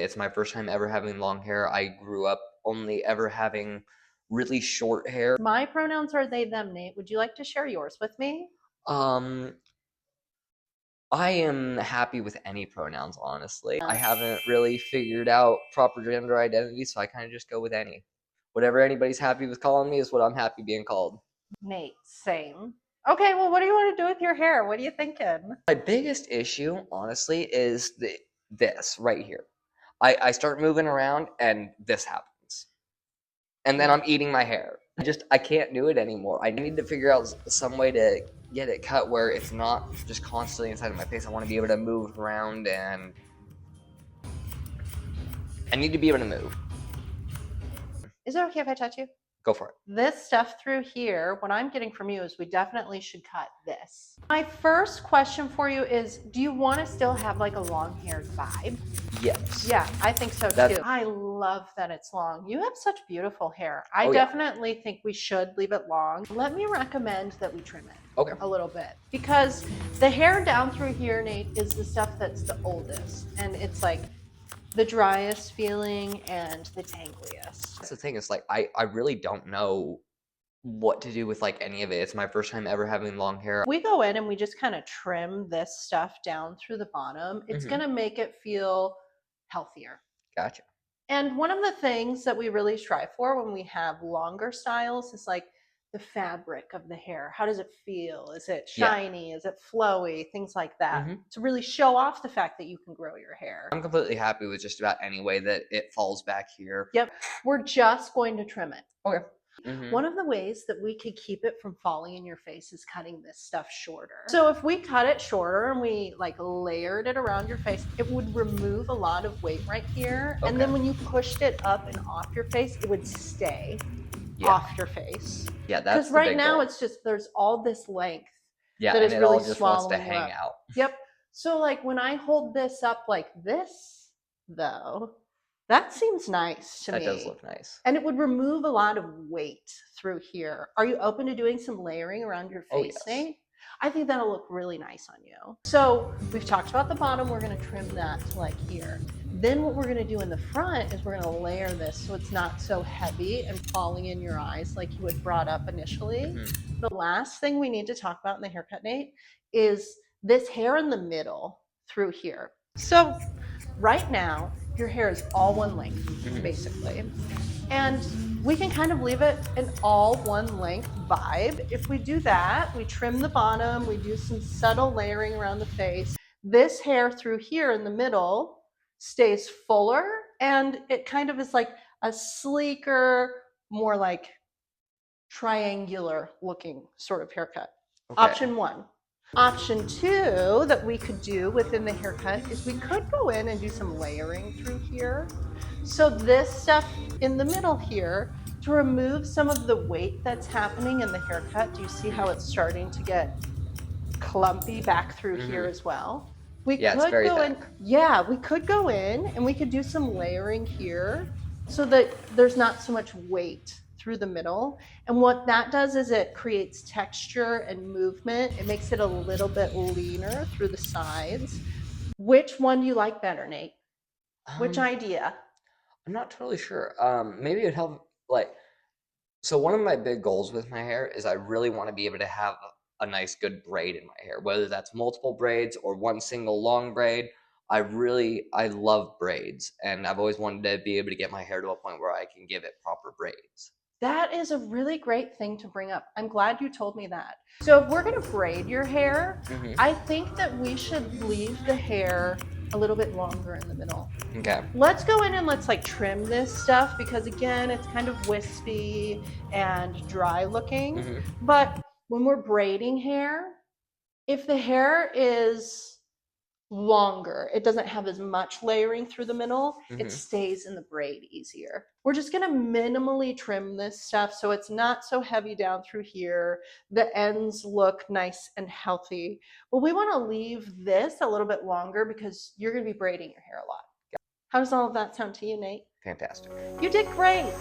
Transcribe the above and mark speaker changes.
Speaker 1: It's my first time ever having long hair. I grew up only ever having really short hair.
Speaker 2: My pronouns are they, them, Nate. Would you like to share yours with me?
Speaker 1: Um, I am happy with any pronouns, honestly. I haven't really figured out proper gender identity, so I kind of just go with any. Whatever anybody's happy with calling me is what I'm happy being called.
Speaker 2: Nate, same. Okay, well, what do you want to do with your hair? What are you thinking?
Speaker 1: My biggest issue, honestly, is this right here. I start moving around and this happens. And then I'm eating my hair. I can't do it anymore. I need to figure out some way to get it cut where it's not just constantly inside of my face. I want to be able to move around, and I need to be able to move.
Speaker 2: Is it okay if I touch you?
Speaker 1: Go for it.
Speaker 2: This stuff through here, what I'm getting from you is we definitely should cut this. My first question for you is, do you want to still have like a long-haired vibe?
Speaker 1: Yes.
Speaker 2: Yeah, I think so too. I love that it's long. You have such beautiful hair. I definitely think we should leave it long. Let me recommend that we trim it a little bit, because the hair down through here, Nate, is the stuff that's the oldest, and it's like the driest feeling and the tangliest.
Speaker 1: That's the thing, is like I really don't know what to do with like any of it. It's my first time ever having long hair.
Speaker 2: We go in and we just kind of trim this stuff down through the bottom. It's going to make it feel healthier.
Speaker 1: Gotcha.
Speaker 2: And one of the things that we really strive for when we have longer styles is like the fabric of the hair. How does it feel? Is it shiny? Is it flowy? Things like that. To really show off the fact that you can grow your hair.
Speaker 1: I'm completely happy with just about any way that it falls back here.
Speaker 2: Yep. We're just going to trim it.
Speaker 1: Okay.
Speaker 2: One of the ways that we could keep it from falling in your face is cutting this stuff shorter. So if we cut it shorter and we like layered it around your face, it would remove a lot of weight right here. And then when you pushed it up and off your face, it would stay off your face.
Speaker 1: Yeah, that's
Speaker 2: because right now it's just, there's all this length
Speaker 1: that is really just wants to hang out.
Speaker 2: Yep. So like when I hold this up like this, though, that seems nice to me.
Speaker 1: That does look nice.
Speaker 2: And it would remove a lot of weight through here. Are you open to doing some layering around your face, Nate? I think that'll look really nice on you. So we've talked about the bottom. We're going to trim that to like here. Then what we're going to do in the front is we're going to layer this so it's not so heavy and falling in your eyes like you had brought up initially. The last thing we need to talk about in the haircut, Nate, is this hair in the middle through here. So right now, your hair is all one length, basically. And we can kind of leave it an all one length vibe. If we do that, we trim the bottom, we do some subtle layering around the face. This hair through here in the middle stays fuller, and it kind of is like a sleeker, more like triangular looking sort of haircut. Option one. Option two that we could do within the haircut is we could go in and do some layering through here. So this stuff in the middle here, to remove some of the weight that's happening in the haircut. Do you see how it's starting to get clumpy back through here as well? We could go in. Yeah, we could go in and we could do some layering here so that there's not so much weight through the middle. And what that does is it creates texture and movement. It makes it a little bit leaner through the sides. Which one do you like better, Nate? Which idea?
Speaker 1: I'm not totally sure. Maybe it would help, like, so one of my big goals with my hair is I really want to be able to have a nice good braid in my hair, whether that's multiple braids or one single long braid. I love braids, and I've always wanted to be able to get my hair to a point where I can give it proper braids.
Speaker 2: That is a really great thing to bring up. I'm glad you told me that. So if we're going to braid your hair, I think that we should leave the hair a little bit longer in the middle.
Speaker 1: Okay.
Speaker 2: Let's go in and let's like trim this stuff, because again, it's kind of wispy and dry looking. But when we're braiding hair, if the hair is longer, it doesn't have as much layering through the middle, it stays in the braid easier. We're just going to minimally trim this stuff so it's not so heavy down through here. The ends look nice and healthy, but we want to leave this a little bit longer because you're going to be braiding your hair a lot. How does all of that sound to you, Nate?
Speaker 1: Fantastic.
Speaker 2: You did great.